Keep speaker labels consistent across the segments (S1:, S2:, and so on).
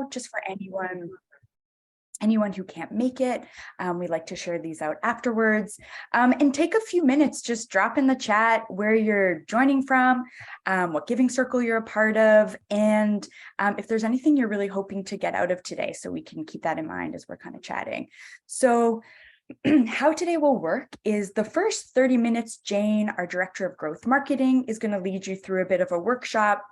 S1: note, just for anyone who can't make it, we like to share these out afterwards. And take a few minutes, just drop in the chat where you're joining from, what giving circle you're a part of, and if there's anything you're really hoping to get out of today, so we can keep that in mind as we're kind of chatting. So how today will work is the first 30 minutes, Jane, our Director of Growth Marketing, is going to lead you through a bit of a workshop.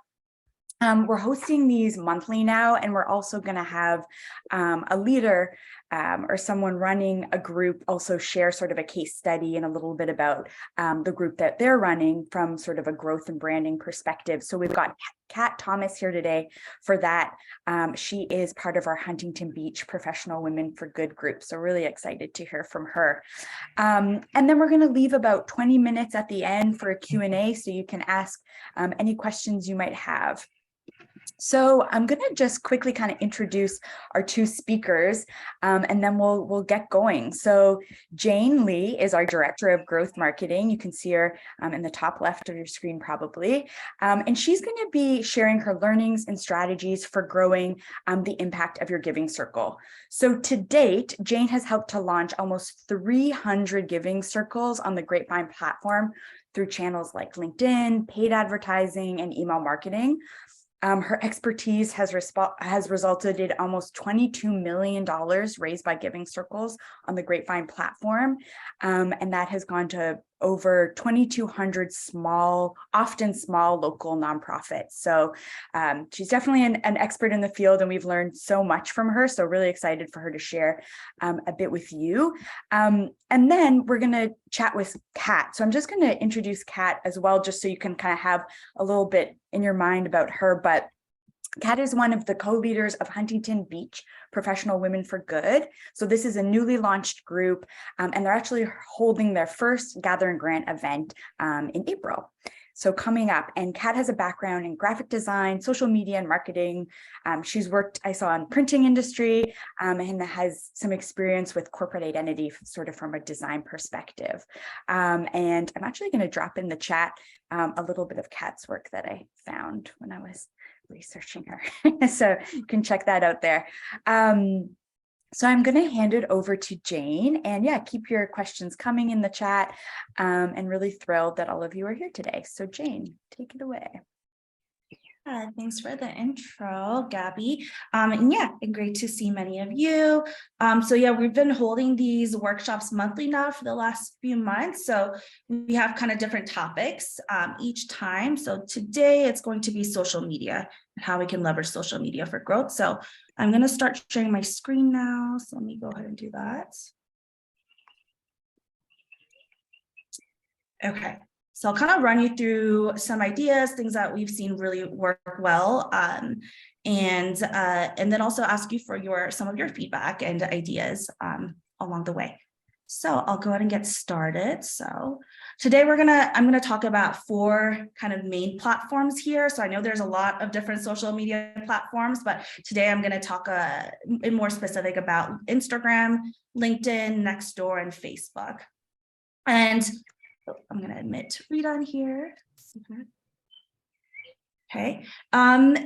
S1: We're hosting these monthly now, and we're also going to have a leader or someone running a group also share sort of a case study and a little bit about the group that they're running from sort of a growth and branding perspective. So we've got Kat Thomas here today for that. She is part of our Huntington Beach Professional Women for Good group. So really excited to hear from her. And then we're going to leave about 20 minutes at the end for a Q&A, so you can ask any questions you might have. So I'm going to just quickly kind of introduce our two speakers, and then we'll get going. So Jane Lee is our Director of Growth Marketing. You can see her in the top left of your screen probably. And she's going to be sharing her learnings and strategies for growing the impact of your giving circle. So to date, Jane has helped to launch almost 300 giving circles on the Grapevine platform through channels like LinkedIn, paid advertising, and email marketing. Her expertise has resulted in almost $22 million raised by giving circles on the Grapevine platform. And that has gone to over 2,200 often small local nonprofits. So she's definitely an expert in the field, and we've learned so much from her. So really excited for her to share a bit with you. And then we're going to chat with Kat. So I'm just going to introduce Kat as well, just so you can kind of have a little bit in your mind about her. But Kat is one of the co-leaders of Huntington Beach Professional Women for Good. So this is a newly launched group, and they're actually holding their first Gather and Grant event in April. So coming up, and Kat has a background in graphic design, social media, and marketing. She's worked, I saw, in printing industry, and has some experience with corporate identity, sort of from a design perspective. And I'm actually going to drop in the chat a little bit of Kat's work that I found when I was researching her. So you can check that out there. So I'm going to hand it over to Jane, and yeah, keep your questions coming in the chat, and really thrilled that all of you are here today. So Jane, take it away.
S2: Thanks for the intro, Gabby. And yeah, great to see many of you. So yeah, we've been holding these workshops monthly now for the last few months. So we have kind of different topics each time. So today it's going to be social media and how we can leverage social media for growth. So I'm going to start sharing my screen now. So let me go ahead and do that. Okay. So I'll kind of run you through some ideas, things that we've seen really work well, and then also ask you for some of your feedback and ideas along the way. So I'll go ahead and get started. So today I'm gonna talk about 4 kind of main platforms here. So I know there's a lot of different social media platforms, but today I'm gonna talk in more specific about Instagram, LinkedIn, Nextdoor, and Facebook. And I'm going to admit to read on here. Okay. And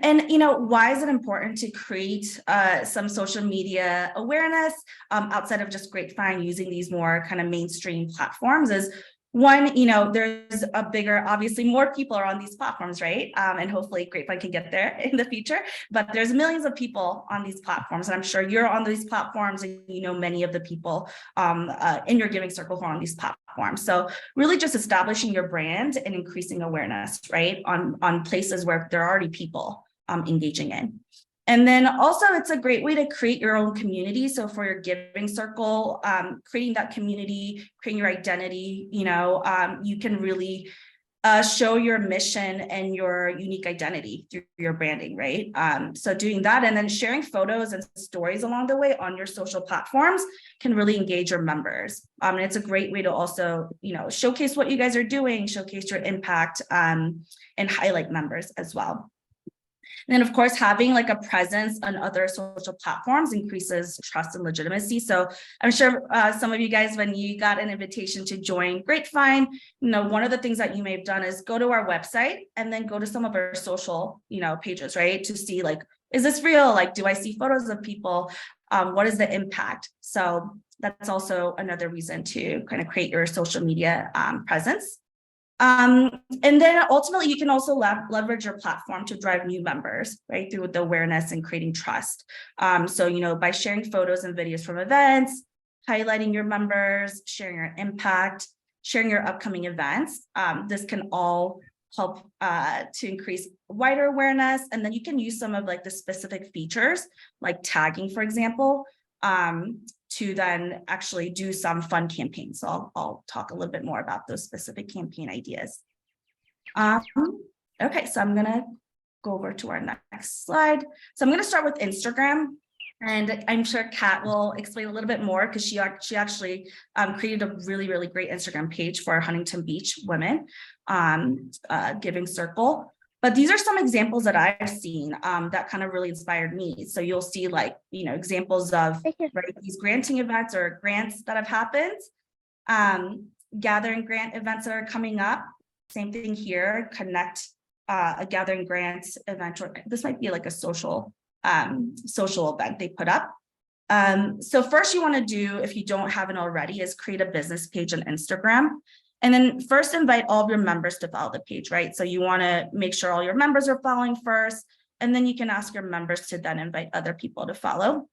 S2: why is it important to create some social media awareness outside of just Grapevine using these more kind of mainstream platforms? Is one, there's obviously more people are on these platforms, right? And hopefully Grapevine can get there in the future, but there's millions of people on these platforms. And I'm sure you're on these platforms and many of the people in your giving circle who are on these platforms. So really just establishing your brand and increasing awareness, right? On places where there are already people engaging in. And then also it's a great way to create your own community. So for your giving circle, creating that community, creating your identity, you can really show your mission and your unique identity through your branding, right? So doing that and then sharing photos and stories along the way on your social platforms can really engage your members. And it's a great way to also, showcase what you guys are doing, showcase your impact, and highlight members as well. And then, of course, having like a presence on other social platforms increases trust and legitimacy. So I'm sure some of you guys, when you got an invitation to join Grapevine, one of the things that you may have done is go to our website and then go to some of our social, pages, right? To see like is this real? Like, do I see photos of people? What is the impact? So that's also another reason to kind of create your social media presence. And then ultimately, you can also leverage your platform to drive new members, right, through the awareness and creating trust. So, by sharing photos and videos from events, highlighting your members, sharing your impact, sharing your upcoming events, this can all help to increase wider awareness. And then you can use some of like the specific features, like tagging, for example, to then actually do some fun campaigns. So I'll talk a little bit more about those specific campaign ideas. Okay, so I'm gonna go over to our next slide. So I'm gonna start with Instagram. And I'm sure Kat will explain a little bit more because she actually created a really, really great Instagram page for Huntington Beach women, Giving Circle. But these are some examples that I've seen that kind of really inspired me. So you'll see like, examples of these granting events or grants that have happened, gathering grant events that are coming up. Same thing here, connect a gathering grants event, or this might be like a social event they put up. So first you want to do, if you don't have it already, is create a business page on Instagram. And then first invite all of your members to follow the page, right? So you want to make sure all your members are following first, and then you can ask your members to then invite other people to follow.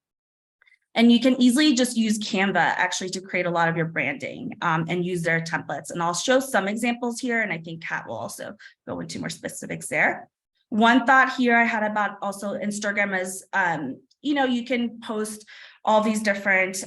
S2: And you can easily just use Canva actually to create a lot of your branding and use their templates. And I'll show some examples here, and I think Kat will also go into more specifics there. One thought here I had about also Instagram is, you can post all these different,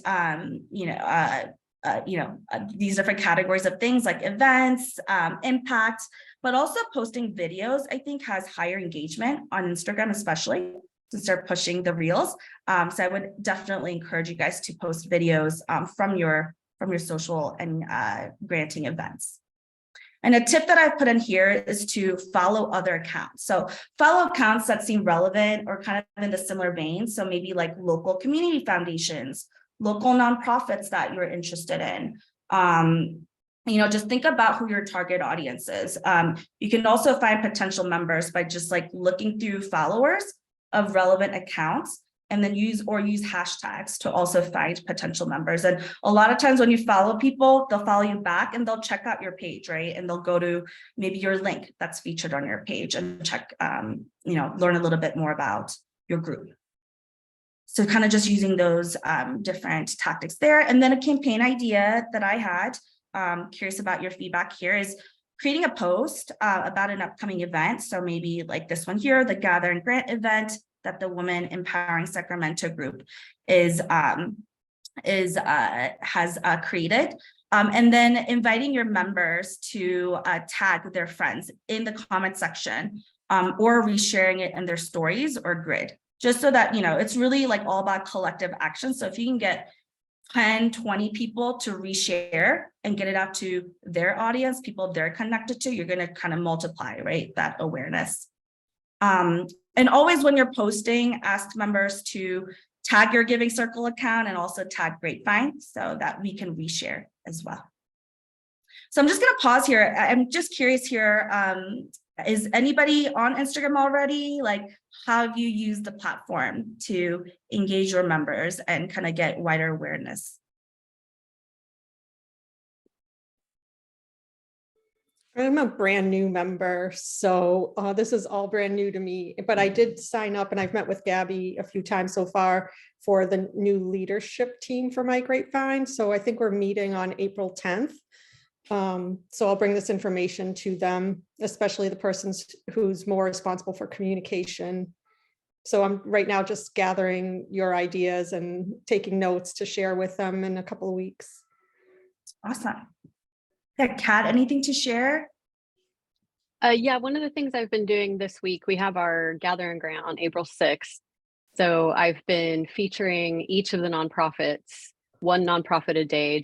S2: these different categories of things like events, impact, but also posting videos, I think has higher engagement on Instagram, especially to start pushing the reels. So I would definitely encourage you guys to post videos from your social and granting events. And a tip that I've put in here is to follow other accounts. So follow accounts that seem relevant or kind of in the similar vein. So maybe like local community foundations, local nonprofits that you're interested in. Just think about who your target audience is. You can also find potential members by just like looking through followers of relevant accounts, and then use hashtags to also find potential members. And a lot of times when you follow people, they'll follow you back and they'll check out your page, right? And they'll go to maybe your link that's featured on your page and check, learn a little bit more about your group. So kind of just using those different tactics there. And then a campaign idea that I had, curious about your feedback here, is creating a post about an upcoming event. So maybe like this one here, the Gather and Grant event that the Women Empowering Sacramento group has created. And then inviting your members to tag their friends in the comment section or resharing it in their stories or grid, just so that, it's really like all about collective action. So if you can get 10, 20 people to reshare and get it out to their audience, people they're connected to, you're going to kind of multiply, right, that awareness. And always when you're posting, ask members to tag your Giving Circle account and also tag Grapevine so that we can reshare as well. So I'm just going to pause here. I'm just curious here. Is anybody on Instagram already? Like, how have you used the platform to engage your members and kind of get wider awareness?
S3: I'm a brand new member, so this is all brand new to me, but I did sign up and I've met with Gabby a few times so far for the new leadership team for my Grapevine. So I think we're meeting on April 10th. So I'll bring this information to them, especially the person who's more responsible for communication. So I'm right now just gathering your ideas and taking notes to share with them in a couple of weeks.
S2: Awesome. Yeah, Kat, anything to share?
S4: Yeah, one of the things I've been doing this week, we have our Gather and Grant on April 6th. So I've been featuring each of the nonprofits, one nonprofit a day,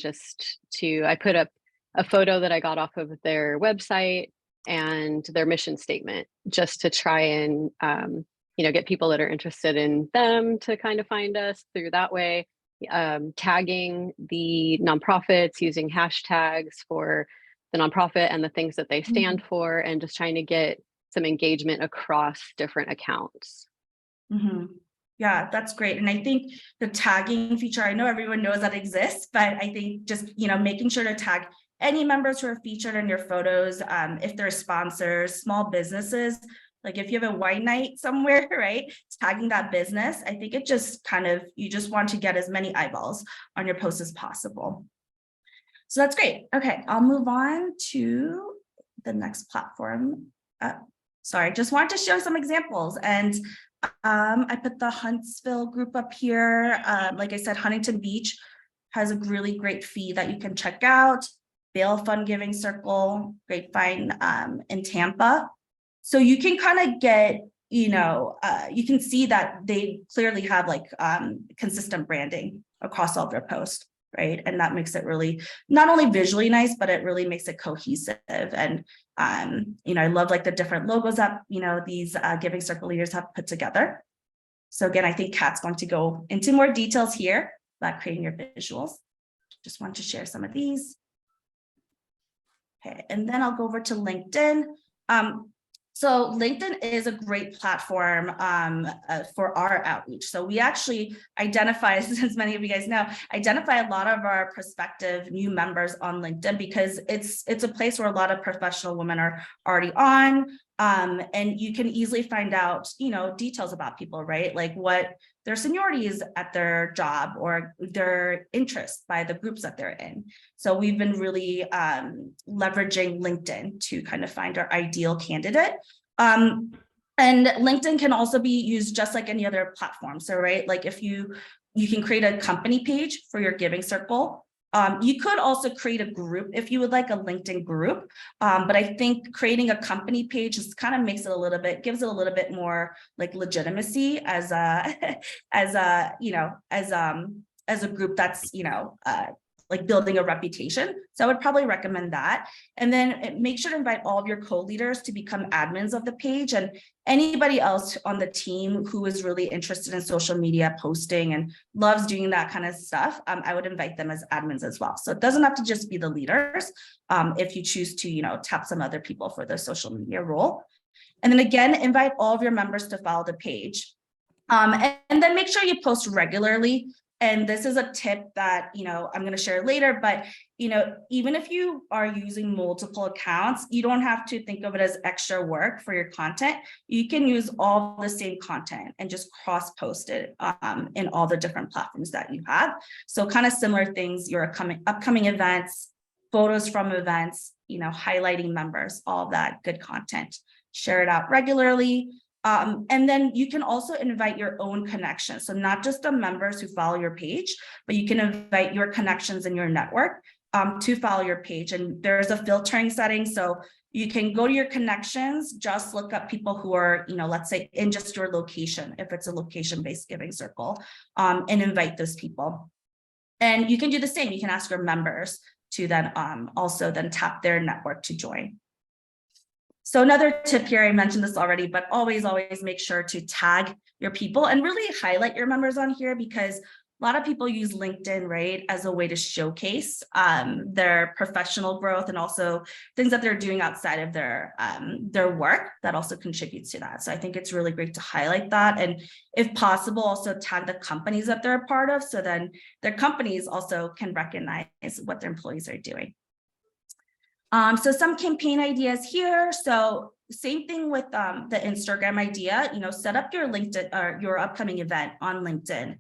S4: I put up a photo that I got off of their website and their mission statement, just to try and, get people that are interested in them to kind of find us through that way. Tagging the nonprofits, using hashtags for the nonprofit and the things that they stand for, and just trying to get some engagement across different accounts.
S2: Yeah, that's great. And I think the tagging feature, I know everyone knows that exists, but I think just, making sure to tag any members who are featured in your photos, if they're sponsors, small businesses, like if you have a wine night somewhere, right, tagging that business, I think it just you just want to get as many eyeballs on your post as possible. So that's great. Okay, I'll move on to the next platform. Sorry, just wanted to show some examples. And I put the Huntsville group up here. Like I said, Huntington Beach has a really great feed that you can check out. Bail Fund Giving Circle, Grapevine in Tampa. So you can kind of get, you can see that they clearly have like consistent branding across all their posts, right? And that makes it really not only visually nice, but it really makes it cohesive. And I love like the different logos that these Giving Circle leaders have put together. So again, I think Kat's going to go into more details here about creating your visuals. Just want to share some of these. Okay, and then I'll go over to LinkedIn. So LinkedIn is a great platform for our outreach. So we actually identify, as many of you guys know, identify a lot of our prospective new members on LinkedIn because it's a place where a lot of professional women are already on. And you can easily find out, details about people, right? Like what their seniority is at their job or their interests by the groups that they're in. So we've been really leveraging LinkedIn to kind of find our ideal candidate. And LinkedIn can also be used just like any other platform. So, right, like if you can create a company page for your Giving Circle. You could also create a group if you would like a LinkedIn group, but I think creating a company page just kind of makes it gives it a little bit more like legitimacy as a group that's like building a reputation. So I would probably recommend that. And then make sure to invite all of your co-leaders to become admins of the page, and anybody else on the team who is really interested in social media posting and loves doing that kind of stuff. I would invite them as admins as well. So it doesn't have to just be the leaders if you choose to, tap some other people for the social media role. And then again, invite all of your members to follow the page. And then make sure you post regularly. And this is a tip that, I'm going to share later, but, even if you are using multiple accounts, you don't have to think of it as extra work for your content. You can use all the same content and just cross post it in all the different platforms that you have. So kind of similar things, your upcoming events, photos from events, highlighting members, all that good content, share it out regularly. And then you can also invite your own connections. So not just the members who follow your page, but you can invite your connections in your network to follow your page. And there's a filtering setting. So you can go to your connections, just look up people who are, let's say in just your location, if it's a location-based Giving Circle, and invite those people. And you can do the same. You can ask your members to then also then tap their network to join. So another tip here, I mentioned this already, but always make sure to tag your people and really highlight your members on here, because a lot of people use LinkedIn, right, as a way to showcase their professional growth and also things that they're doing outside of their work that also contributes to that. So I think it's really great to highlight that. And if possible, also tag the companies that they're a part of, so then their companies also can recognize what their employees are doing. So some campaign ideas here. So same thing with the Instagram idea, set up your LinkedIn or your upcoming event on LinkedIn,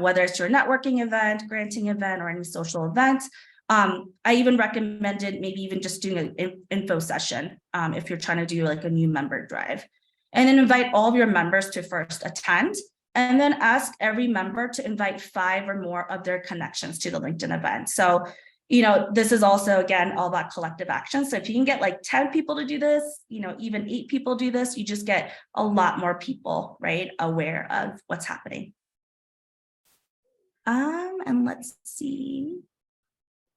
S2: whether it's your networking event, granting event, or any social event. I even recommended maybe even just doing an info session if you're trying to do like a new member drive, and then invite all of your members to first attend, and then ask every member to invite 5 or more of their connections to the LinkedIn event. So this is also, again, all about collective action. So if you can get like 10 people to do this, even 8 people do this, you just get a lot more people, right, aware of what's happening. And let's see.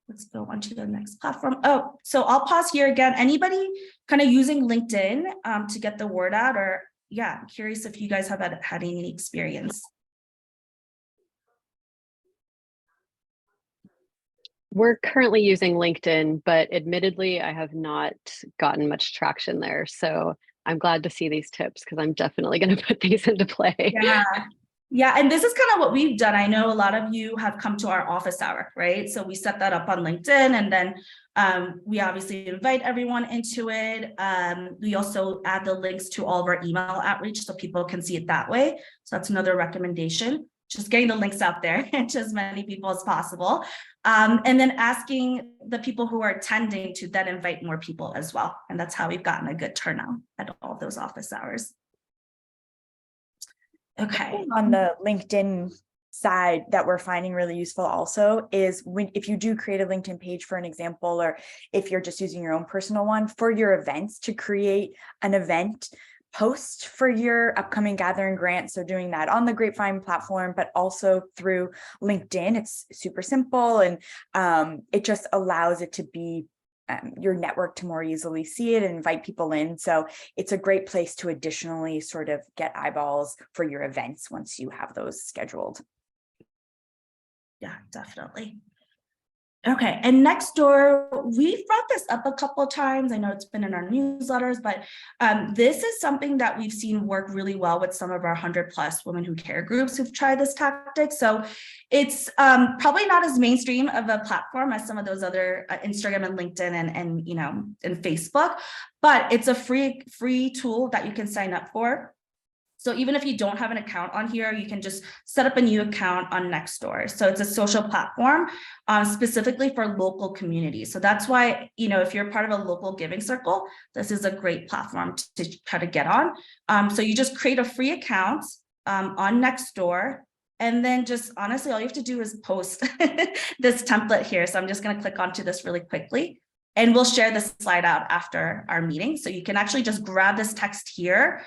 S2: Let's go on to the next platform. Oh, so I'll pause here again. Anybody kind of using LinkedIn to get the word out? Or yeah, I'm curious if you guys have had any experience.
S4: We're currently using LinkedIn, but admittedly, I have not gotten much traction there. So I'm glad to see these tips because I'm definitely going to put these into play.
S2: Yeah. Yeah, and this is kind of what we've done. I know a lot of you have come to our office hour, right? So we set that up on LinkedIn, and then we obviously invite everyone into it. We also add the links to all of our email outreach so people can see it that way. So that's another recommendation, just getting the links out there to as many people as possible. And then asking the people who are attending to then invite more people as well. And that's how we've gotten a good turnout at all of those office hours. Okay.
S1: On the LinkedIn side that we're finding really useful also is if you do create a LinkedIn page, for an example, or if you're just using your own personal one for your events, to create an event post for your upcoming gathering grant. So doing that on the Grapevine platform, but also through LinkedIn. It's super simple, and it just allows it to be your network to more easily see it and invite people in. So it's a great place to additionally sort of get eyeballs for your events once you have those scheduled.
S2: Yeah, definitely. Okay, and Nextdoor, we've brought this up a couple of times. I know it's been in our newsletters, but this is something that we've seen work really well with some of our 100+ women who care groups who've tried this tactic. So it's probably not as mainstream of a platform as some of those other Instagram and LinkedIn and you know, and Facebook, but it's a free tool that you can sign up for. So even if you don't have an account on here, you can just set up a new account on Nextdoor. So it's a social platform specifically for local communities. So that's why, you know, if you're part of a local giving circle, this is a great platform to try to get on. So you just create a free account on Nextdoor. And then just honestly, all you have to do is post this template here. So I'm just going to click onto this really quickly. And we'll share this slide out after our meeting. So you can actually just grab this text here.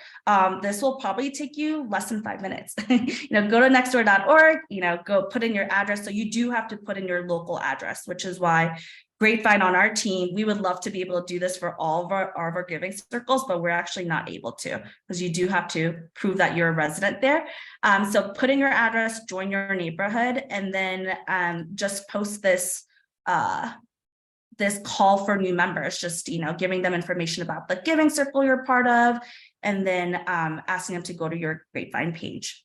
S2: This will probably take you less than 5 minutes. You know, go to nextdoor.org, you know, go put in your address. So you do have to put in your local address, which is why Grapevine on our team, we would love to be able to do this for all of our giving circles, but we're actually not able to, because you do have to prove that you're a resident there. So put in your address, join your neighborhood, and then just post this this call for new members, just, you know, giving them information about the giving circle you're part of, and then asking them to go to your Grapevine page.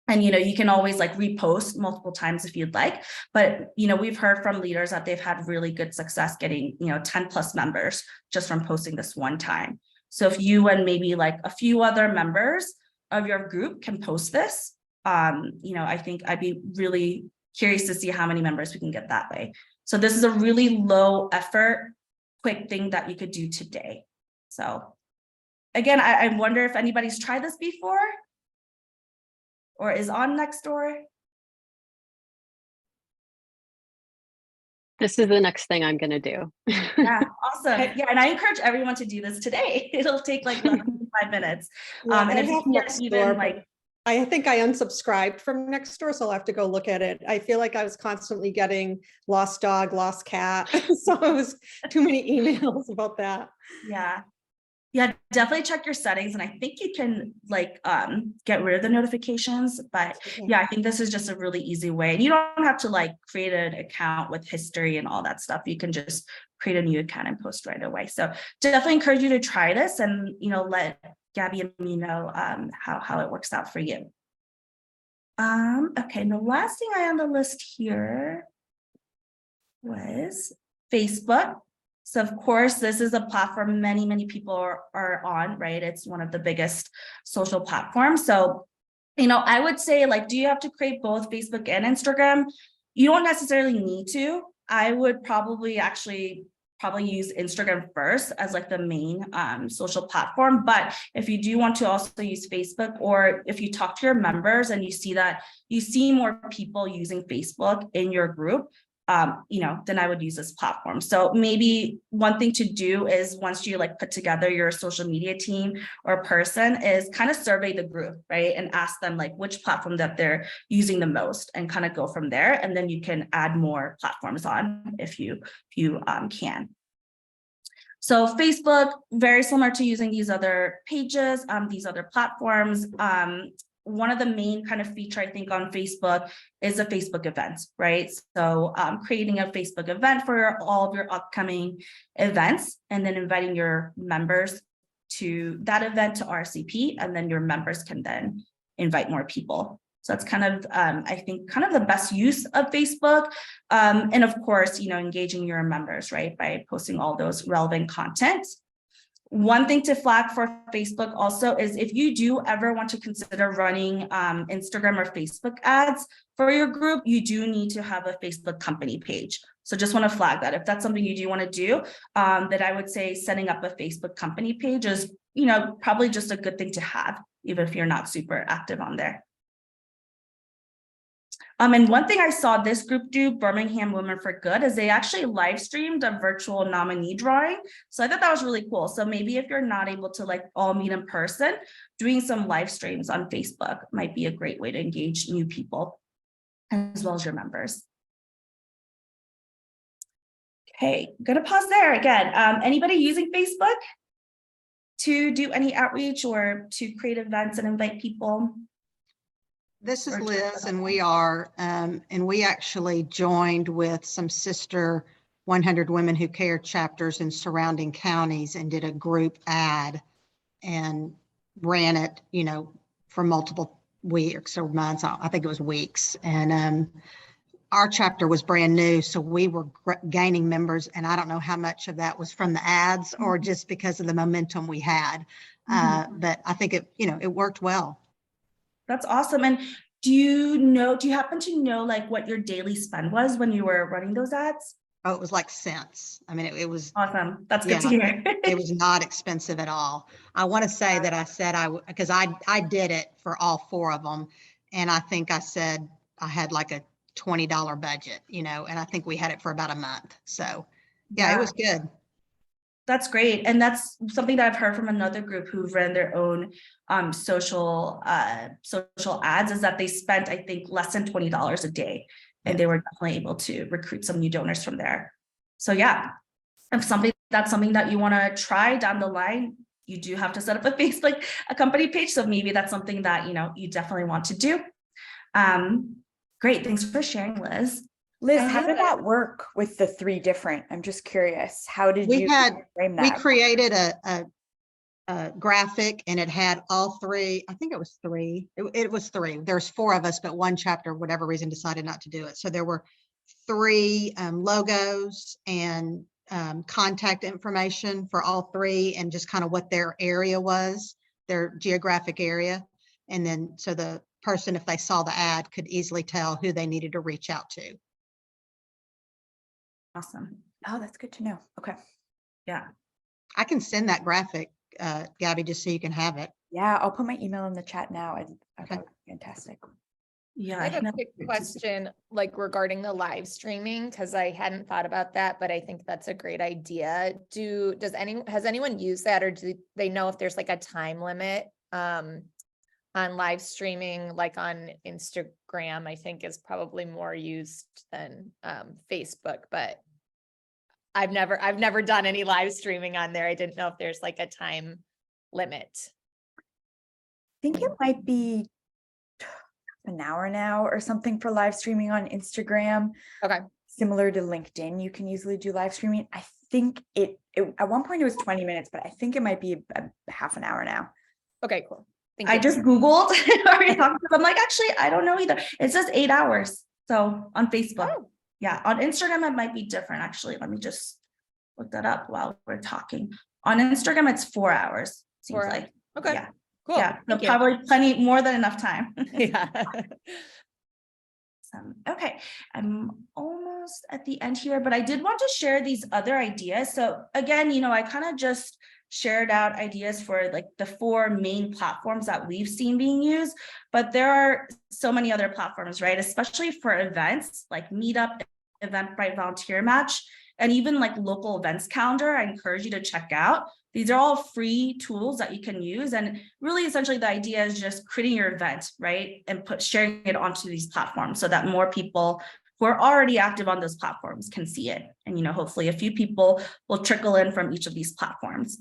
S2: And, you know, you can always like repost multiple times if you'd like, but, you know, we've heard from leaders that they've had really good success getting, you know, 10+ members just from posting this one time. So if you and maybe like a few other members of your group can post this, you know, I think I'd be really curious to see how many members we can get that way. So this is a really low effort, quick thing that you could do today. So again, I wonder if anybody's tried this before or is on Nextdoor.
S4: This is the next thing I'm going to do.
S2: Yeah, awesome. Yeah, and I encourage everyone to do this today. It'll take like 5 minutes. And if you can't even like,
S3: I think I unsubscribed from Nextdoor, so I'll have to go look at it. I feel like I was constantly getting lost dog, lost cat. So it was too many emails about that.
S2: Yeah. Yeah, definitely check your settings. And I think you can like get rid of the notifications, but yeah, I think this is just a really easy way. And you don't have to like create an account with history and all that stuff. You can just create a new account and post right away. So definitely encourage you to try this and, you know, let Gabby and me know how it works out for you. Okay, and the last thing I had on the list here was Facebook. So of course, this is a platform many people are on, right? It's one of the biggest social platforms. So, you know, I would say like, do you have to create both Facebook and Instagram? You don't necessarily need to. I would probably use Instagram first as like the main social platform. But if you do want to also use Facebook, or if you talk to your members and you see that you see more people using Facebook in your group, you know, then I would use this platform. So maybe one thing to do is once you like put together your social media team or person is kind of survey the group, right? And ask them like which platform that they're using the most and kind of go from there. And then you can add more platforms on if you can. So Facebook, very similar to using these other pages, these other platforms. One of the main kind of feature I think on Facebook is a Facebook event, right? So creating a Facebook event for all of your upcoming events and then inviting your members to that event to RSVP, and then your members can then invite more people. So that's kind of, I think, kind of the best use of Facebook. And of course, engaging your members, right, by posting all those relevant content. One thing to flag for Facebook also is if you do ever want to consider running Instagram or Facebook ads for your group, you do need to have a Facebook company page. So just want to flag that if that's something you do want to do, that I would say setting up a Facebook company page is, probably just a good thing to have, even if you're not super active on there. And one thing I saw this group do, Birmingham Women for Good, is they actually live streamed a virtual nominee drawing. So I thought that was really cool. So maybe if you're not able to all meet in person, doing some live streams on Facebook might be a great way to engage new people as well as your members. Okay, I'm gonna pause there again. Anybody using Facebook to do any outreach or to create events and invite people?
S5: This is Liz, and we are, and we actually joined with some sister 100 Women Who Care chapters in surrounding counties and did a group ad and ran it, for multiple weeks or months. I think it was weeks. And our chapter was brand new, so we were gaining members, and I don't know how much of that was from the ads or just because of the momentum we had. But I think it worked well.
S2: That's awesome. And do you happen to know what your daily spend was when you were running those ads?
S5: Oh, it was like cents. I mean, it was
S2: awesome. That's good to hear.
S5: It was not expensive at all. I want to say that I said because I did it for all 4 of them. And I think I said I had like a $20 budget, and I think we had it for about a month. So yeah, it was good.
S2: That's great. And that's something that I've heard from another group who've ran their own social ads, is that they spent, I think, less than $20 a day. And they were definitely able to recruit some new donors from there. So yeah, if that's something that you want to try down the line, you do have to set up a company page. So maybe that's something that, you definitely want to do. Great. Thanks for sharing, Liz.
S1: Liz, how did that work with the 3 different? I'm just curious. How did you frame that?
S5: We created a graphic, and it had all 3. I think it was 3. It was 3. There's 4 of us, but one chapter, whatever reason, decided not to do it. So there were 3 logos and contact information for all 3, and just kind of what their area was, their geographic area. And then so the person, if they saw the ad, could easily tell who they needed to reach out to.
S2: Awesome.
S1: Oh, that's good to know. Okay.
S2: Yeah.
S5: I can send that graphic, Gabby, just so you can have it.
S1: Yeah, I'll put my email in the chat now.
S5: Okay.
S1: Fantastic.
S2: Yeah.
S6: I have a quick question regarding the live streaming, because I hadn't thought about that, but I think that's a great idea. Has anyone used that, or do they know if there's a time limit on live streaming, on Instagram? I think is probably more used than Facebook, but I've never done any live streaming on there. I didn't know if there's a time limit.
S1: I think it might be an hour now or something for live streaming on Instagram.
S6: Okay.
S1: Similar to LinkedIn, you can easily do live streaming. I think it at one point it was 20 minutes, but I think it might be a half an hour now.
S6: Okay, cool.
S2: I just Googled. I'm like, actually, I don't know either. It says 8 hours. So on Facebook.
S6: Oh.
S2: Yeah. On Instagram, it might be different. Actually, let me just look that up while we're talking. On Instagram, it's 4 hours. Seems
S6: 4 hours.
S2: like.
S6: Okay.
S2: Yeah.
S6: Cool.
S2: Yeah. So
S6: Thank you.
S2: probably plenty more than enough time.
S6: Yeah.
S2: Okay. I'm almost at the end here, but I did want to share these other ideas. So again, I kind of just shared out ideas for the 4 main platforms that we've seen being used, but there are so many other platforms, right? Especially for events like Meetup, Eventbrite, Volunteer Match, and even local events calendar. I encourage you to check out. These are all free tools that you can use. And really, essentially, the idea is just creating your event, right? And sharing it onto these platforms so that more people who are already active on those platforms can see it. And, hopefully a few people will trickle in from each of these platforms.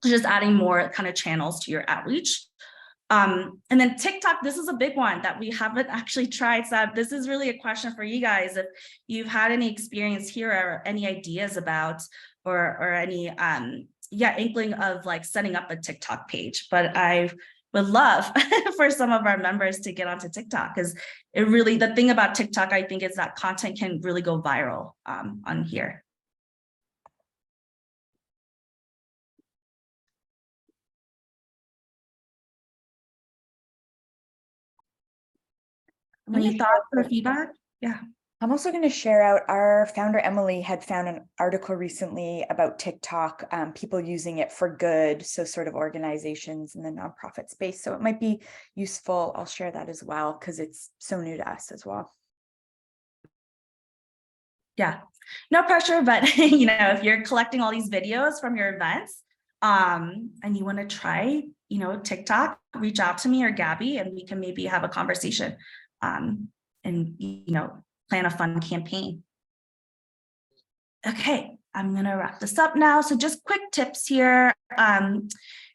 S2: So just adding more kind of channels to your outreach. And then TikTok, this is a big one that we haven't actually tried. So this is really a question for you guys. If you've had any experience here or any ideas about, or any inkling of like setting up a TikTok page, but I would love for some of our members to get onto TikTok, because it really, the thing about TikTok, I think, is that content can really go viral on here. Any thoughts or feedback? Yeah.
S1: I'm also going to share out, our founder, Emily, had found an article recently about TikTok, people using it for good. So sort of organizations in the nonprofit space. So it might be useful. I'll share that as well, because it's so new to us as well.
S2: Yeah, no pressure, but you know, if you're collecting all these videos from your events, and you want to try, you know, TikTok, reach out to me or Gabby, and we can maybe have a conversation, and you know, plan a fun campaign. Okay, I'm gonna wrap this up now. So just quick tips here.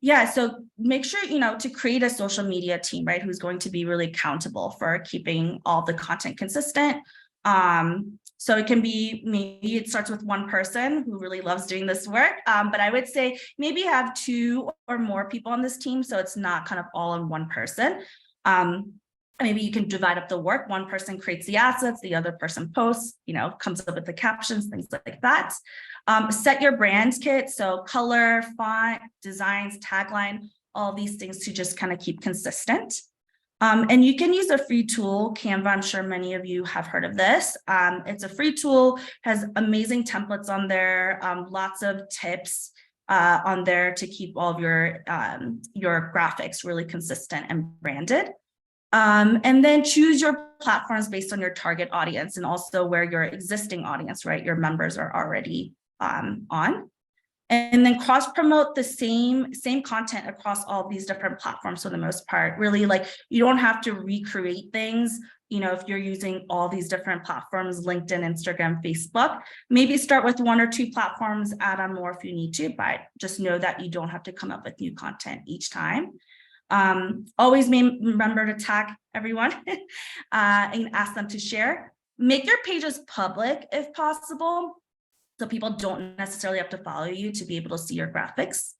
S2: Yeah, so make sure, you know, to create a social media team, right, who's going to be really accountable for keeping all the content consistent. So it can be, maybe it starts with one person who really loves doing this work, but I would say maybe have 2 or more people on this team, so it's not kind of all on one person. Maybe you can divide up the work. One person creates the assets, the other person posts, you know, comes up with the captions, things like that. Set your brand kit, so color, font, designs, tagline, all these things to just kind of keep consistent. And you can use a free tool, Canva. I'm sure many of you have heard of this. It's a free tool, has amazing templates on there, lots of tips on there to keep all of your graphics really consistent and branded. And then choose your platforms based on your target audience, and also where your existing audience, right, your members are already on. And then cross promote the same content across all these different platforms for the most part. Really, like, you don't have to recreate things. You know, if you're using all these different platforms, LinkedIn, Instagram, Facebook, maybe start with 1 or 2 platforms, add on more if you need to, but just know that you don't have to come up with new content each time. Always remember to tag everyone and ask them to share. Make your pages public if possible, so people don't necessarily have to follow you to be able to see your graphics.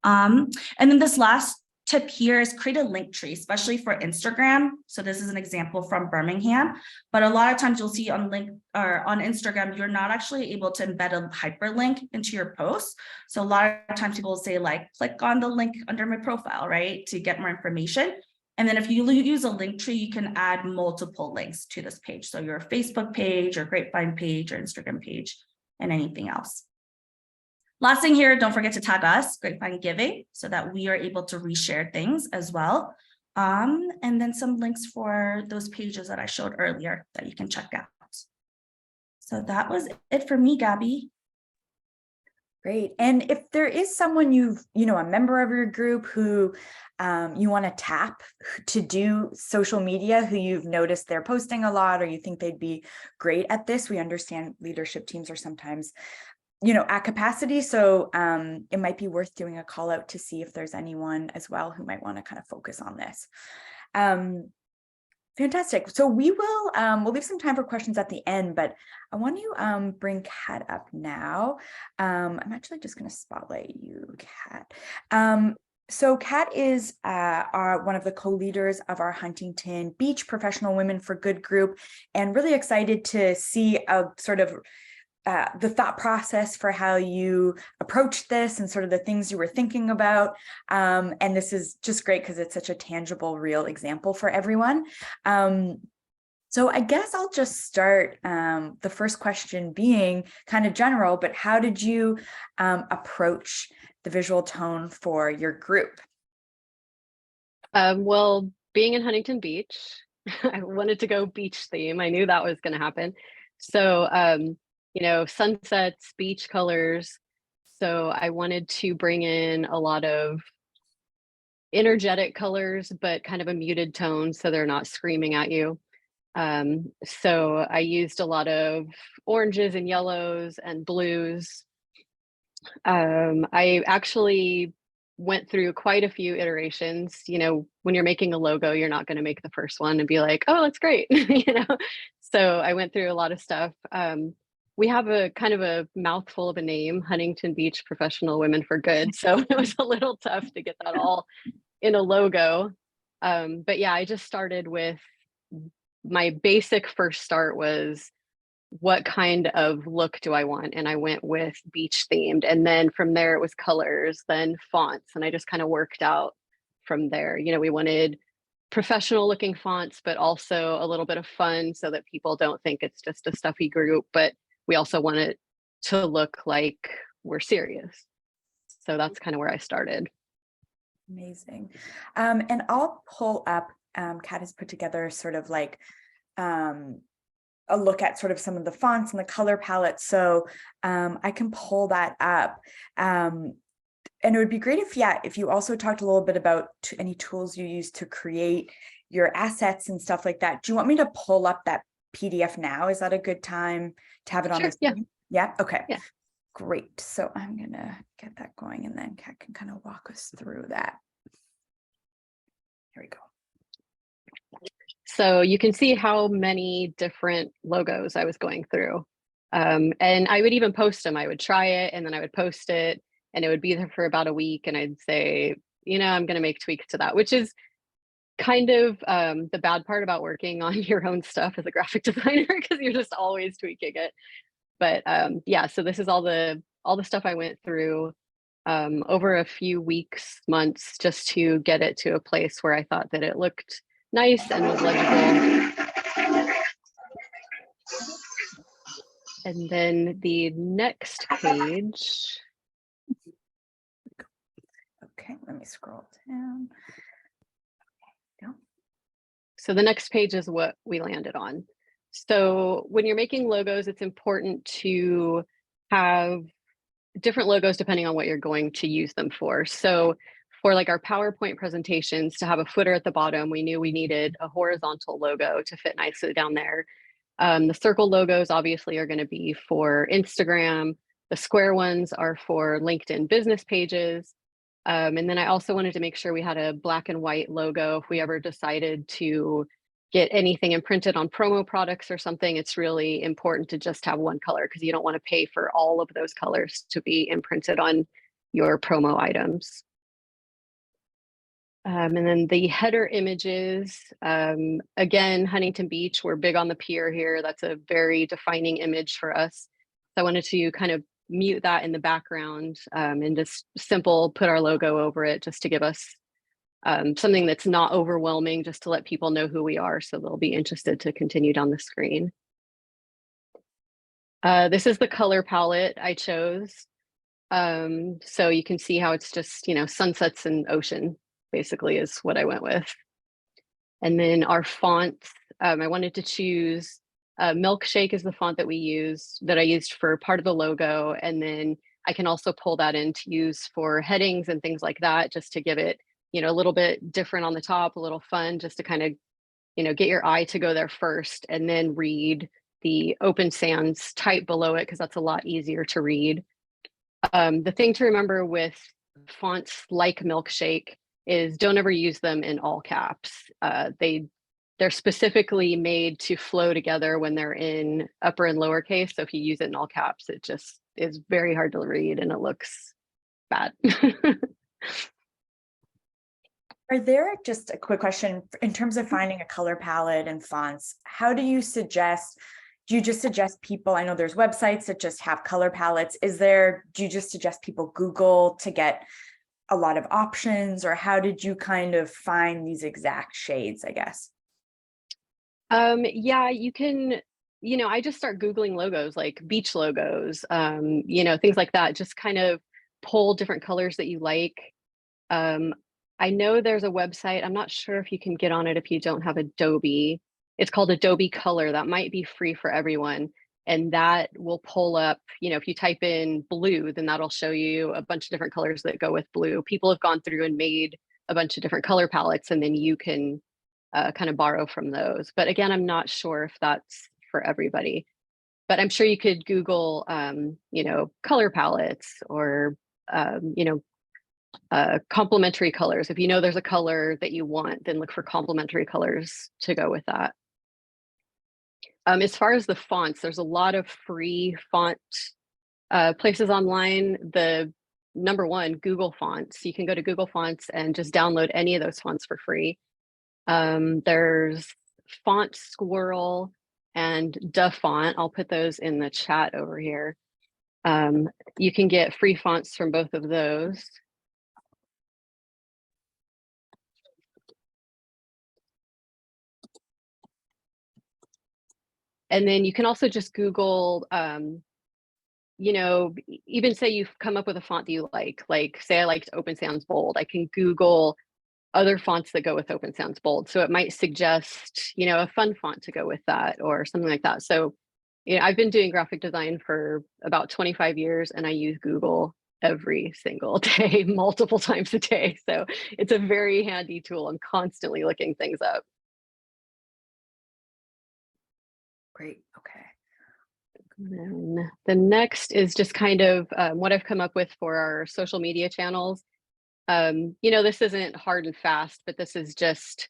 S2: And then this last tip here is create a link tree, especially for Instagram. So this is an example from Birmingham, but a lot of times you'll see on Instagram, you're not actually able to embed a hyperlink into your post. So a lot of times people will say, like, click on the link under my profile, right, to get more information. And then if you use a link tree, you can add multiple links to this page. So your Facebook page, or Grapevine page, or Instagram page, and anything else. Last thing here, don't forget to tag us, Grapevine Giving, so that we are able to reshare things as well. And then some links for those pages that I showed earlier that you can check out. So that was it for me, Gabby.
S1: Great. And if there is someone you know, a member of your group who you want to tap to do social media, who you've noticed they're posting a lot, or you think they'd be great at this, we understand leadership teams are sometimes, you know, at capacity. So it might be worth doing a call out to see if there's anyone as well who might want to kind of focus on this. Fantastic. So we will, we'll leave some time for questions at the end, but I want to bring Kat up now. I'm actually just going to spotlight you, Kat. So Kat is one of the co-leaders of our Huntington Beach Professional Women for Good group, and really excited to see a sort of the thought process for how you approached this and sort of the things you were thinking about. And this is just great because it's such a tangible, real example for everyone. So I guess I'll just start, the first question being kind of general, but how did you approach the visual tone for your group?
S4: Well, being in Huntington Beach, I wanted to go beach theme. I knew that was going to happen. So, you know, sunsets, beach colors. So I wanted to bring in a lot of energetic colors, but kind of a muted tone, so they're not screaming at you. So I used a lot of oranges and yellows and blues. I actually went through quite a few iterations. You know, when you're making a logo, you're not going to make the first one and be like, oh, that's great. You know, so I went through a lot of stuff. we have a kind of a mouthful of a name, Huntington Beach Professional Women for Good. So it was a little tough to get that all in a logo. But yeah, I just started with my basic first start was what kind of look do I want? And I went with beach themed. And then from there it was colors, then fonts. And I just kind of worked out from there. You know, we wanted professional looking fonts, but also a little bit of fun so that people don't think it's just a stuffy group, but we also want it to look like we're serious. So that's kind of where I started.
S1: Amazing. And I'll pull up, Kat has put together sort of like a look at sort of some of the fonts and the color palette. So I can pull that up. And it would be great if you also talked a little bit about any tools you use to create your assets and stuff like that. Do you want me to pull up that PDF now? Is that a good time to have it on
S4: Sure,
S1: the screen? Yeah. Okay.
S4: Yeah.
S1: Great. So I'm gonna get that going, and then Kat can kind of walk us through that. Here we go.
S4: So you can see how many different logos I was going through. And I would even post them. I would try it and then I would post it and it would be there for about a week. And I'd say, you know, I'm going to make tweaks to that, which is kind of the bad part about working on your own stuff as a graphic designer, because you're just always tweaking it. But yeah, so this is all the stuff I went through over a few weeks, months, just to get it to a place where I thought that it looked nice and was legible. And then the next page.
S1: Okay, let me scroll down. Okay, go.
S4: So the next page is what we landed on. So when you're making logos, it's important to have different logos depending on what you're going to use them for. So for like our PowerPoint presentations, to have a footer at the bottom, we knew we needed a horizontal logo to fit nicely down there. The circle logos obviously are going to be for Instagram. The square ones are for LinkedIn business pages. And then I also wanted to make sure we had a black and white logo if we ever decided to get anything imprinted on promo products or something. It's really important to just have one color because you don't want to pay for all of those colors to be imprinted on your promo items. And then the header images, again, Huntington Beach, we're big on the pier here. That's a very defining image for us. So I wanted to kind of mute that in the background and just simple put our logo over it just to give us something that's not overwhelming, just to let people know who we are so they'll be interested to continue down the screen. This is the color palette I chose. So you can see how it's just, you know, sunsets and ocean basically is what I went with. And then our fonts, I wanted to choose Milkshake is the font that I used for part of the logo. And then I can also pull that in to use for headings and things like that, just to give it, you know, a little bit different on the top, a little fun, just to kind of, you know, get your eye to go there first and then read the Open Sans type below it, because that's a lot easier to read. The thing to remember with fonts like Milkshake is don't ever use them in all caps. They're specifically made to flow together when they're in upper and lowercase. So if you use it in all caps, it just is very hard to read and it looks bad.
S1: Are there, just a quick question, in terms of finding a color palette and fonts, how do you just suggest people, I know there's websites that just have color palettes. Do you just suggest people Google to get a lot of options, or how did you kind of find these exact shades, I guess?
S4: Yeah, you can, you know, I just start Googling logos, like beach logos, you know, things like that, just kind of pull different colors that you like. I know there's a website, I'm not sure if you can get on it if you don't have Adobe. It's called Adobe Color. That might be free for everyone. And that will pull up, you know, if you type in blue, then that'll show you a bunch of different colors that go with blue. People have gone through and made a bunch of different color palettes, and then you can kind of borrow from those. But again, I'm not sure if that's for everybody. But I'm sure you could Google, you know, color palettes or, you know, complementary colors. If you know there's a color that you want, then look for complementary colors to go with that. As far as the fonts, there's a lot of free font places online. The number one, Google Fonts. You can go to Google Fonts and just download any of those fonts for free. There's Font Squirrel and DaFont. I'll put those in the chat over here. You can get free fonts from both of those. And then you can also just Google, you know, even say you've come up with a font that you like say I liked Open Sans Bold, I can Google other fonts that go with Open Sans Bold. So it might suggest, you know, a fun font to go with that or something like that. So, you know, I've been doing graphic design for about 25 years and I use Google every single day, multiple times a day. So it's a very handy tool. I'm constantly looking things up.
S1: Great. Okay.
S4: And then the next is just kind of what I've come up with for our social media channels. You know, this isn't hard and fast, but this is just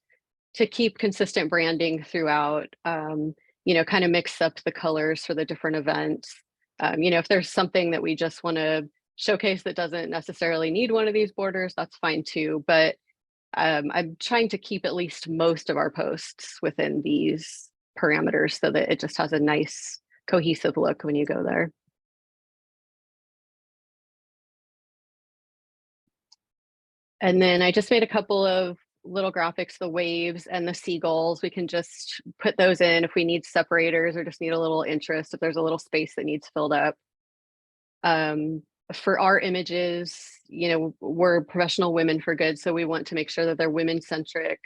S4: to keep consistent branding throughout, you know, kind of mix up the colors for the different events. You know, if there's something that we just want to showcase that doesn't necessarily need one of these borders, that's fine too. But I'm trying to keep at least most of our posts within these parameters so that it just has a nice cohesive look when you go there. And then I just made a couple of little graphics, the waves and the seagulls. We can just put those in if we need separators or just need a little interest, if there's a little space that needs filled up. For our images, you know, we're professional women for good, so we want to make sure that they're women-centric,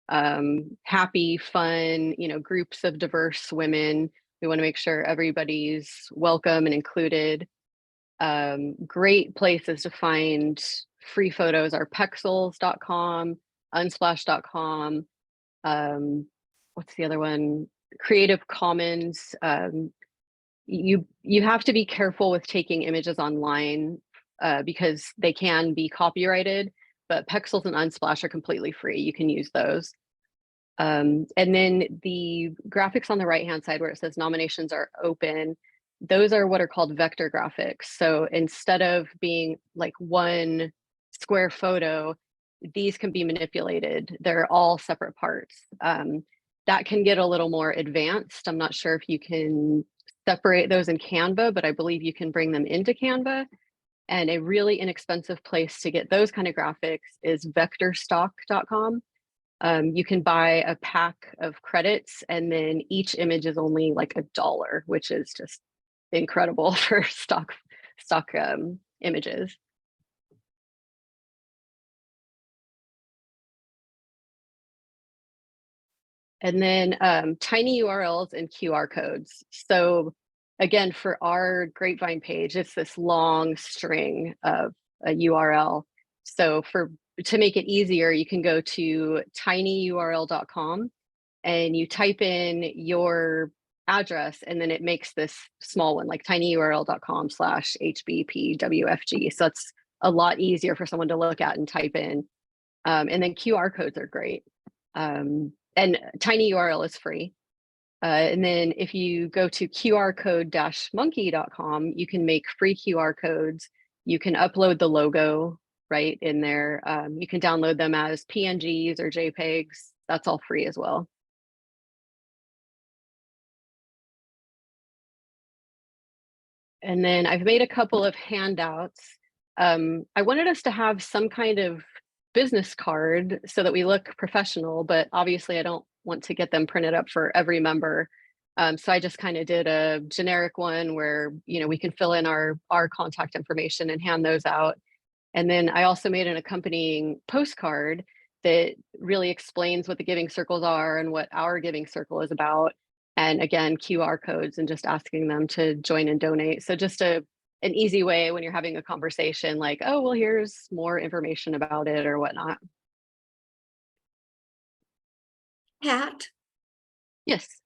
S4: happy, fun, you know, groups of diverse women. We want to make sure everybody's welcome and included. Great places to find free photos are pexels.com, unsplash.com. What's the other one? Creative Commons. You have to be careful with taking images online because they can be copyrighted, but Pexels and Unsplash are completely free. You can use those. And then the graphics on the right-hand side where it says nominations are open, those are what are called vector graphics. So instead of being like one square photo, these can be manipulated. They're all separate parts. That can get a little more advanced. I'm not sure if you can separate those in Canva, but I believe you can bring them into Canva. And a really inexpensive place to get those kind of graphics is vectorstock.com. You can buy a pack of credits and then each image is only like $1, which is just incredible for stock images. And then tiny URLs and QR codes. So again, for our Grapevine page, it's this long string of a URL. So to make it easier, you can go to tinyurl.com and you type in your address and then it makes this small one like tinyurl.com/HBPWFG. So it's a lot easier for someone to look at and type in. And then QR codes are great. And tinyurl is free. And then if you go to qrcode-monkey.com, you can make free QR codes. You can upload the logo right in there. You can download them as PNGs or JPEGs. That's all free as well. And then I've made a couple of handouts. I wanted us to have some kind of business card so that we look professional, but obviously I don't want to get them printed up for every member. So I just kind of did a generic one where, you know, we can fill in our contact information and hand those out. And then I also made an accompanying postcard that really explains what the giving circles are and what our giving circle is about. And again, QR codes and just asking them to join and donate. So just an easy way when you're having a conversation like, oh, well, here's more information about it or whatnot.
S7: Pat,
S4: Yes.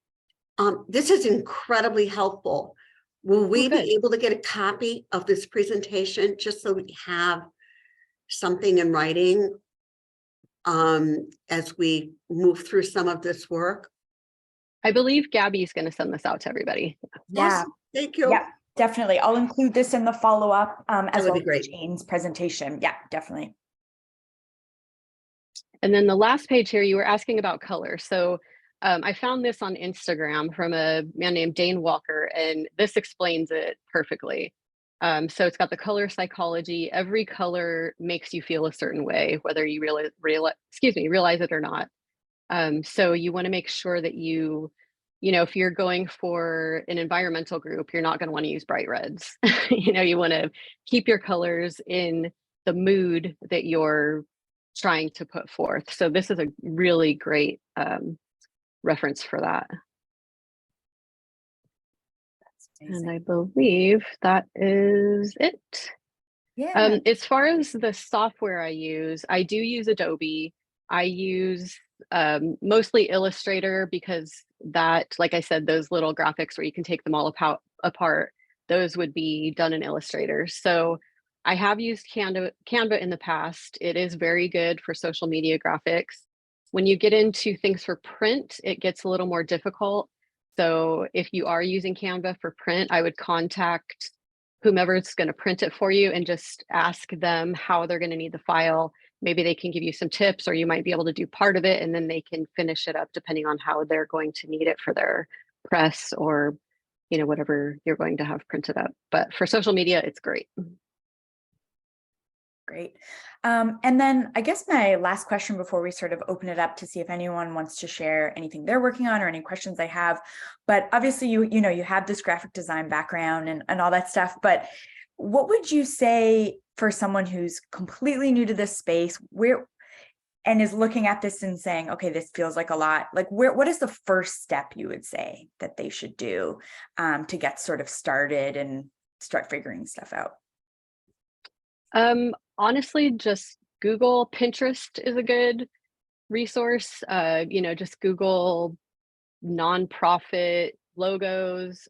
S7: this is incredibly helpful. Will we
S4: good.
S7: be able to get a copy of this presentation just so we have something in writing as we move through some of this work?
S4: I believe Gabby's going to send this out to everybody.
S1: Yeah,
S7: Awesome. Thank you.
S1: yeah, definitely. I'll include this in the follow-up as
S7: would
S1: well
S7: be great.
S1: as Jane's presentation. Yeah, definitely.
S4: And then the last page here, you were asking about color. So I found this on Instagram from a man named Dane Walker, and this explains it perfectly. So it's got the color psychology. Every color makes you feel a certain way, whether you realize it or not. So you want to make sure that you know, if you're going for an environmental group, you're not going to want to use bright reds. You know, you want to keep your colors in the mood that you're trying to put forth. So this is a really great reference for that.
S1: That's
S4: And
S1: amazing.
S4: I believe that is it.
S1: Yeah.
S4: As far as the software I do use Adobe. I use mostly Illustrator because that, like I said, those little graphics where you can take them all apart, those would be done in Illustrator. So I have used Canva in the past. It is very good for social media graphics. When you get into things for print, it gets a little more difficult. So if you are using Canva for print, I would contact whomever's going to print it for you and just ask them how they're going to need the file. Maybe they can give you some tips, or you might be able to do part of it and then they can finish it up depending on how they're going to need it for their press or, you know, whatever you're going to have printed up. But for social media, it's great.
S1: Great. And then I guess my last question before we sort of open it up to see if anyone wants to share anything they're working on or any questions they have. But obviously, you know, you have this graphic design background and all that stuff. But what would you say for someone who's completely new to this space, and is looking at this and saying, okay, this feels like a lot, like what is the first step you would say that they should do to get sort of started and start figuring stuff out?
S4: Honestly, just Google. Pinterest is a good resource. You know, just Google nonprofit logos,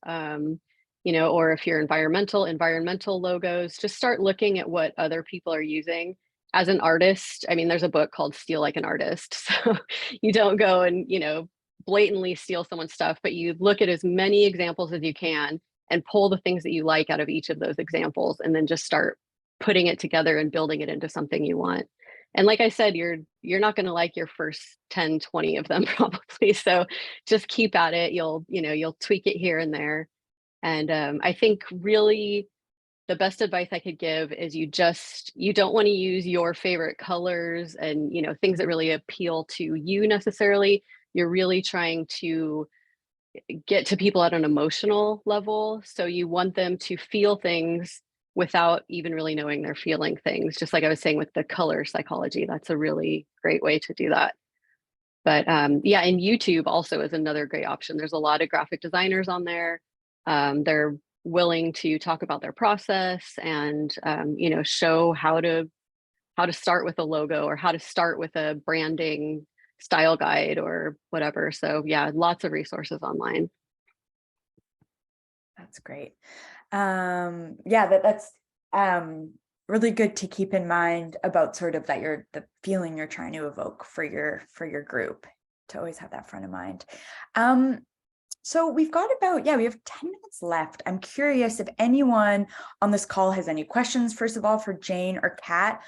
S4: you know, or if you're environmental logos, just start looking at what other people are using. As an artist, I mean, there's a book called Steal Like an Artist. So you don't go and, you know, blatantly steal someone's stuff, but you look at as many examples as you can and pull the things that you like out of each of those examples, and then just start putting it together and building it into something you want. And like I said, you're not going to like your first 10, 20 of them probably. So just keep at it. You'll tweak it here and there. And I think really the best advice I could give is you don't want to use your favorite colors and, you know, things that really appeal to you necessarily. You're really trying to get to people at an emotional level. So you want them to feel things without even really knowing they're feeling things. Just like I was saying with the color psychology, that's a really great way to do that. But yeah, and YouTube also is another great option. There's a lot of graphic designers on there. They're willing to talk about their process and you know, show how to start with a logo or how to start with a branding style guide or whatever. So yeah, lots of resources online.
S1: That's great. Yeah, that's really good to keep in mind about sort of that the feeling you're trying to evoke for your group, to always have that front of mind. So we've got we have 10 minutes left. I'm curious if anyone on this call has any questions, first of all, for Jane or Kat,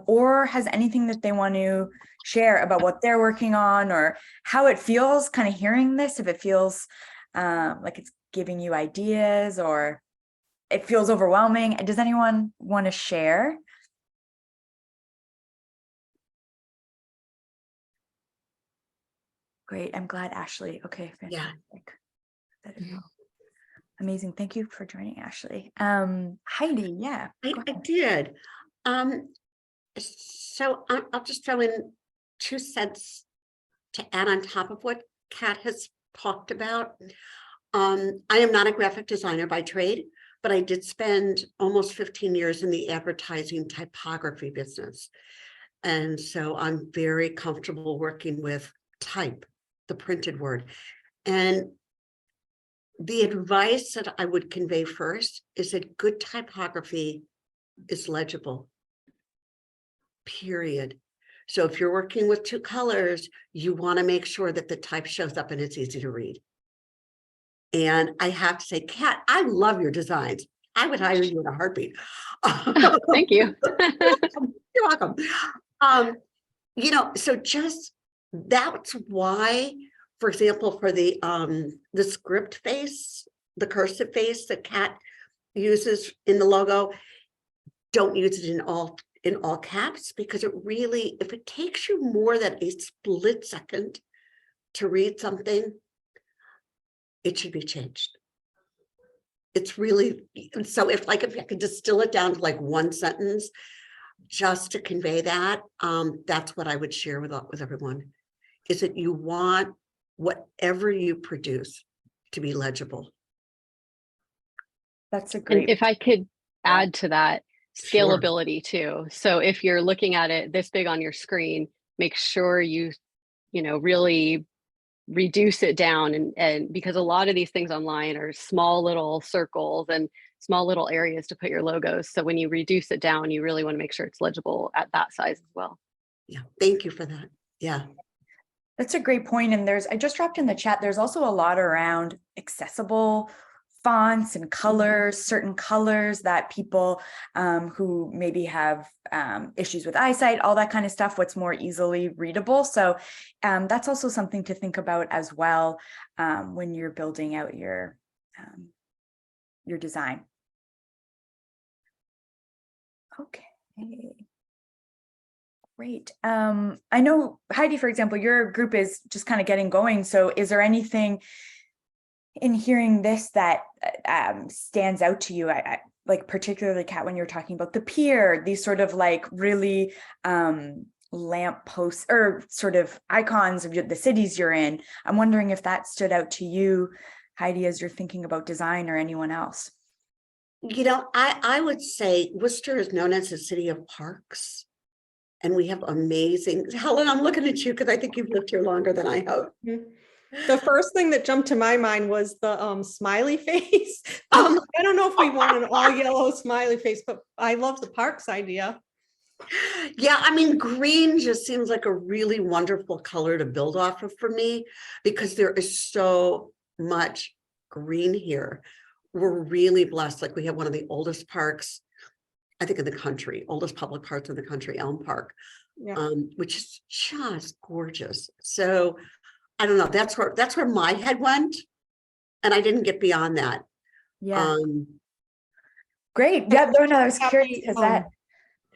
S1: or has anything that they want to share about what they're working on or how it feels kind of hearing this, if it feels like it's giving you ideas or it feels overwhelming. Does anyone want to share? Great. I'm glad, Ashley. Okay. Fantastic. That is amazing. Thank you for joining, Ashley. Heidi, yeah.
S7: I did. So I'll just throw in 2 cents to add on top of what Kat has talked about. I am not a graphic designer by trade, but I did spend almost 15 years in the advertising typography business. And so I'm very comfortable working with type, the printed word. And the advice that I would convey first is that good typography is legible, period. So if you're working with 2 colors, you want to make sure that the type shows up and it's easy to read. And I have to say, Kat, I love your designs. I would hire you in a heartbeat.
S4: Thank you.
S7: You're welcome. You know, so just that's why, for example, for the script face, the cursive face that Kat uses in the logo, don't use it in all caps, because it really, if it takes you more than a split second to read something, it should be changed. It's really, so if I could distill it down to like one sentence, just to convey that, that's what I would share with everyone, is that you want whatever you produce to be legible.
S1: That's a
S4: And
S1: great.
S4: if I could add to that,
S7: Sure.
S4: scalability too. So if you're looking at it this big on your screen, make sure you really reduce it down, and because a lot of these things online are small little circles and small little areas to put your logos. So when you reduce it down, you really want to make sure it's legible at that size as well.
S7: Yeah, thank you for that. Yeah.
S1: That's a great point. And I just dropped in the chat, there's also a lot around accessible fonts and colors, certain colors that people who maybe have issues with eyesight, all that kind of stuff, what's more easily readable. So that's also something to think about as well when you're building out your design. Okay. Great. I know, Heidi, for example, your group is just kind of getting going. So is there anything in hearing this that stands out to you? I like particularly, Kat, when you're talking about the pier, these sort of like really lamp posts or sort of icons of the cities you're in. I'm wondering if that stood out to you, Heidi, as you're thinking about design, or anyone else.
S7: You know, I would say Worcester is known as a city of parks. And we have amazing, Helen, I'm looking at you because I think you've lived here longer than I have.
S3: The first thing that jumped to my mind was the smiley face. I don't know if we want an all yellow smiley face, but I love the parks idea.
S7: Yeah, I mean, green just seems like a really wonderful color to build off of for me, because there is so much green here. We're really blessed. Like, we have one of the oldest parks, I think, in the country, oldest public parks in the country, Elm Park,
S3: Yeah.
S7: which is just gorgeous. So I don't know, that's where my head went, and I didn't get beyond that.
S1: Yeah. Great. Yeah, no, I was curious because that.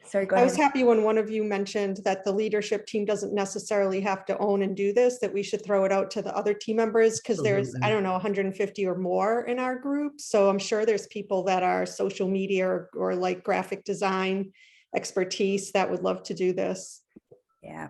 S1: Sorry, go
S3: I
S1: ahead.
S3: was happy when one of you mentioned that the leadership team doesn't necessarily have to own and do this, that we should throw it out to the other team members, because there's, I don't know, 150 or more in our group. So I'm sure there's people that are social media or like graphic design expertise that would love to do this.
S1: Yeah.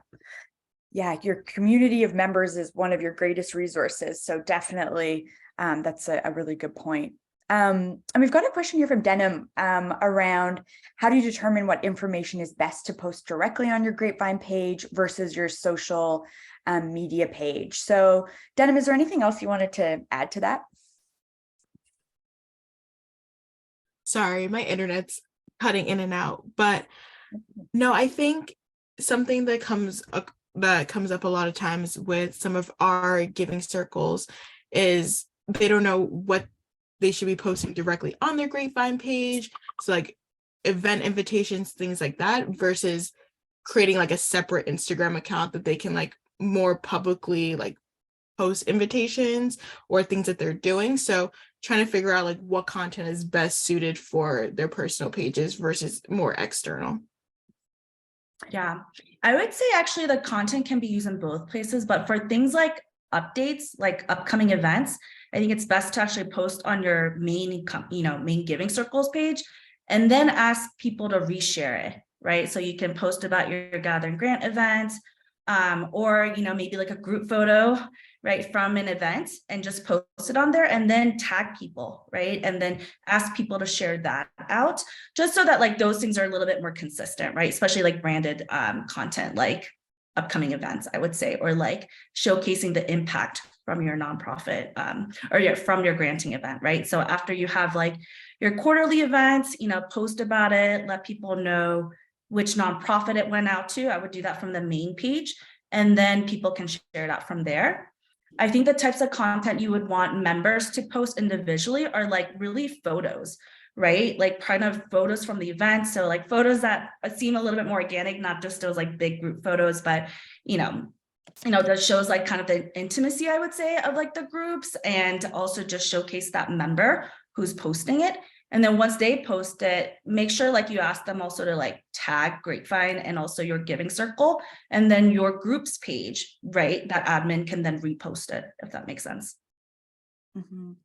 S1: Yeah, your community of members is one of your greatest resources. So definitely, that's a really good point. And we've got a question here from Denim around how do you determine what information is best to post directly on your Grapevine page versus your social media page. So Denim, is there anything else you wanted to add to that?
S8: Sorry, my internet's cutting in and out, but no, I think something that comes up a lot of times with some of our giving circles is they don't know what they should be posting directly on their Grapevine page. So like event invitations, things like that, versus creating like a separate Instagram account that they can like more publicly like post invitations or things that they're doing. So trying to figure out like what content is best suited for their personal pages versus more external.
S2: Yeah, I would say actually the content can be used in both places, but for things like updates, like upcoming events, I think it's best to actually post on your main giving circles page, and then ask people to reshare it, right? So you can post about your Gather and Grant event, or maybe like a group photo, right, from an event, and just post it on there, and then tag people, right, and then ask people to share that out, just so that like those things are a little bit more consistent, right? Especially like branded content, like upcoming events, I would say, or like showcasing the impact from your nonprofit from your granting event, right? So after you have like your quarterly events, post about it, let people know which nonprofit it went out to. I would do that from the main page, and then people can share it out from there. I think the types of content you would want members to post individually are like really photos, right? Like kind of photos from the event. So like photos that seem a little bit more organic, not just those like big group photos, but that shows like kind of the intimacy, I would say, of like the groups, and also just showcase that member who's posting it. And then once they post it, make sure like you ask them also to like tag Grapevine and also your Giving Circle, and then your group's page, right? That admin can then repost it, if that makes sense.
S1: Mhm.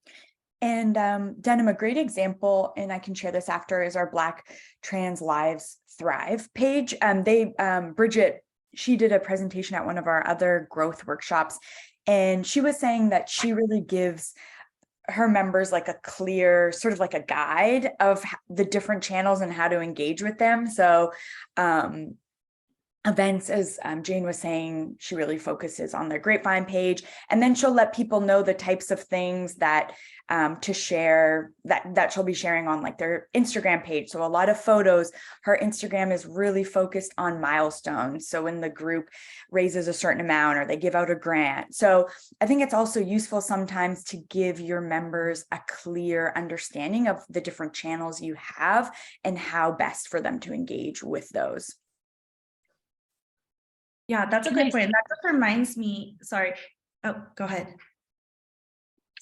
S1: And Denim, a great example, and I can share this after, is our Black Trans Lives Thrive page. Bridget, she did a presentation at one of our other growth workshops, and she was saying that she really gives her members like a clear sort of like a guide of the different channels and how to engage with them. So events, as Jane was saying, she really focuses on their Grapevine page, and then she'll let people know the types of things that to share that she'll be sharing on like their Instagram page. So a lot of photos. Her Instagram is really focused on milestones. So when the group raises a certain amount or they give out a grant. So I think it's also useful sometimes to give your members a clear understanding of the different channels you have and how best for them to engage with those.
S2: Yeah, that's a great point. And that just reminds me, sorry. Oh, go ahead.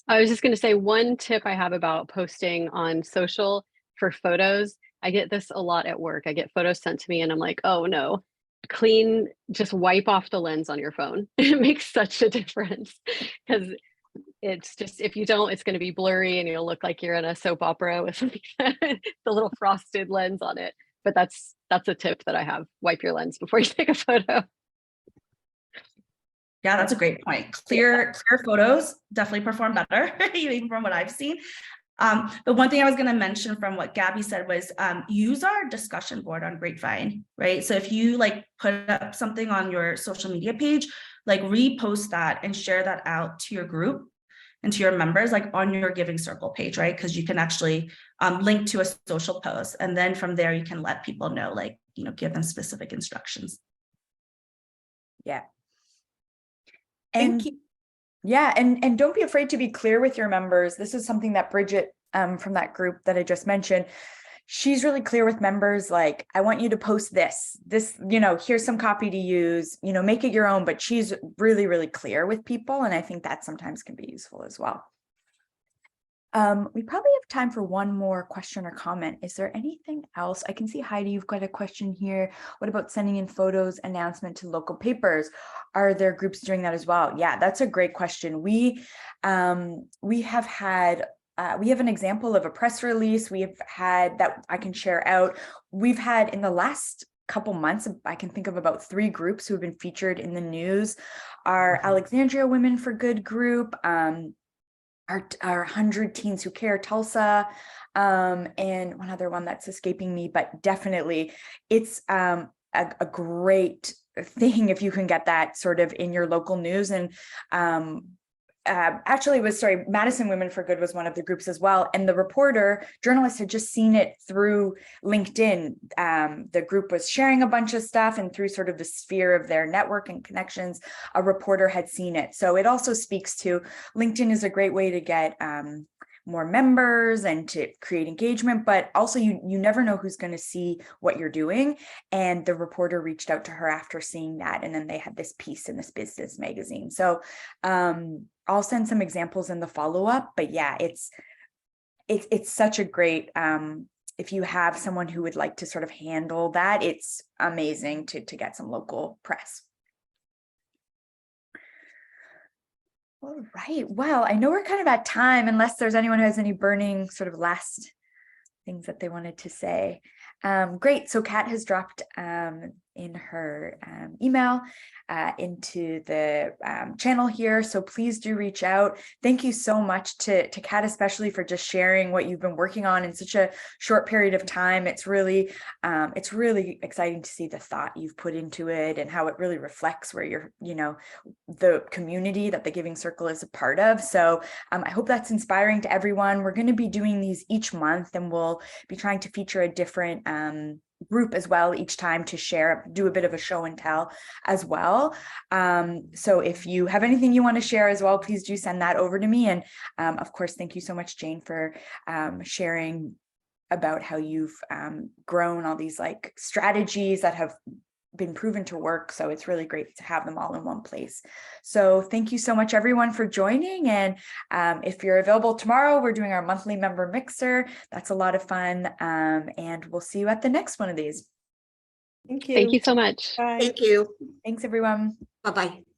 S4: I was just going to say one tip I have about posting on social for photos. I get this a lot at work. I get photos sent to me and I'm like, oh no, just wipe off the lens on your phone. It makes such a difference because it's just, if you don't, it's going to be blurry and you'll look like you're in a soap opera with the little frosted lens on it. But that's a tip that I have. Wipe your lens before you take a photo.
S2: Yeah, that's a great point. Clear photos definitely perform better, even from what I've seen. The one thing I was going to mention from what Gabby said was use our discussion board on Grapevine, right? So if you like put up something on your social media page, like repost that and share that out to your group and to your members, like on your Giving Circle page, right? Because you can actually link to a social post, and then from there you can let people know, like, give them specific instructions.
S1: Yeah.
S2: Thank you.
S1: Yeah, and don't be afraid to be clear with your members. This is something that Bridget from that group that I just mentioned, she's really clear with members, like, I want you to post this, here's some copy to use, make it your own, but she's really, really clear with people. And I think that sometimes can be useful as well. We probably have time for one more question or comment. Is there anything else? I can see Heidi, you've got a question here. What about sending in photos announcement to local papers? Are there groups doing that as well? Yeah, that's a great question. We have had we have an example of a press release we've had that I can share out. We've had in the last couple months, I can think of about 3 groups who have been featured in the news. Our Alexandria Women for Good group, our 100 Teens Who Care Tulsa, and one other one that's escaping me, but definitely it's a great thing if you can get that sort of in your local news. And Madison Women for Good was one of the groups as well. And the journalist had just seen it through LinkedIn. The group was sharing a bunch of stuff, and through sort of the sphere of their network and connections, a reporter had seen it. So it also speaks to LinkedIn is a great way to get more members and to create engagement, but also you never know who's going to see what you're doing. And the reporter reached out to her after seeing that, and then they had this piece in this business magazine. So I'll send some examples in the follow-up, but yeah, it's such a great, if you have someone who would like to sort of handle that, it's amazing to get some local press. All right. Well, I know we're kind of at time, unless there's anyone who has any burning sort of last things that they wanted to say. Great. So Kat has dropped in her email into the channel here. So please do reach out. Thank you so much to Kat, especially for just sharing what you've been working on in such a short period of time. It's really exciting to see the thought you've put into it and how it really reflects where you're, the community that the Giving Circle is a part of. So I hope that's inspiring to everyone. We're going to be doing these each month, and we'll be trying to feature a different group as well each time to share, do a bit of a show and tell as well. So if you have anything you want to share as well, please do send that over to me. And of course, thank you so much, Jane, for sharing about how you've grown all these like strategies that have been proven to work. So it's really great to have them all in one place. So thank you so much, everyone, for joining. And if you're available tomorrow, we're doing our monthly member mixer. That's a lot of fun. And we'll see you at the next one of these.
S3: Thank you.
S4: Thank you so much.
S3: Bye.
S7: Thank you.
S1: Thanks, everyone.
S7: Bye-bye.